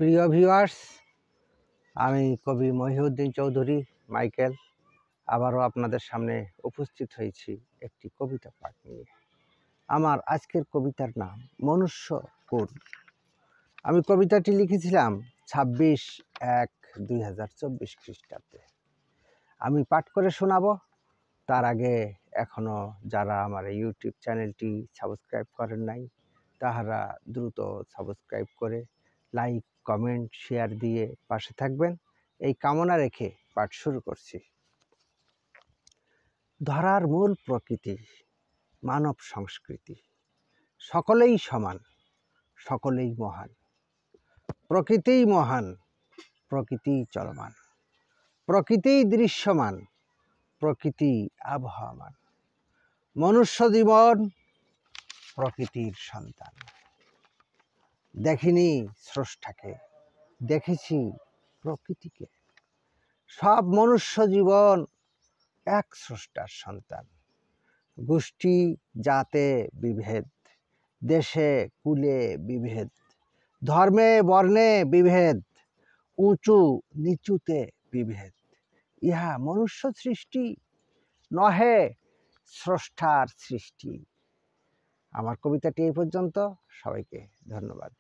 প্রিয় ভিউয়ার্স, আমি কবি মহিউদ্দিন চৌধুরী মাইকেল আবারও আপনাদের সামনে উপস্থিত হয়েছি একটি কবিতা পাঠ নিয়ে। আমার আজকের কবিতার নাম মনুষ্য কুল। আমি কবিতাটি লিখেছিলাম 26/1/2024 খ্রিস্টাব্দে। আমি পাঠ করে শোনাবো। তার আগে এখনও যারা আমার ইউটিউব চ্যানেলটি সাবস্ক্রাইব করেন নাই, তাহারা দ্রুত সাবস্ক্রাইব করে লাইক, কমেন্ট, শেয়ার দিয়ে পাশে থাকবেন, এই কামনা রেখে পাঠ শুরু করছি। ধরার মূল প্রকৃতি, মানব সংস্কৃতি, সকলেই সমান, সকলেই মহান। প্রকৃতিই মহান, প্রকৃতিই চলমান, প্রকৃতিই দৃশ্যমান, প্রকৃতি আবহাওয়ামান। মনুষ্য জীবন প্রকৃতির সন্তান। দেখিনি স্রষ্টাকে, দেখেছি প্রকৃতিকে। সব মনুষ্য জীবন এক স্রষ্টার সন্তান। গোষ্ঠী জাতে বিভেদ, দেশে কুলে বিভেদ, ধর্মে বর্ণে বিভেদ, উঁচু নিচুতে বিভেদ। ইহা মনুষ্য সৃষ্টি, নহে স্রষ্টার সৃষ্টি। আমার কবিতাটি এই পর্যন্ত। সবাইকে ধন্যবাদ।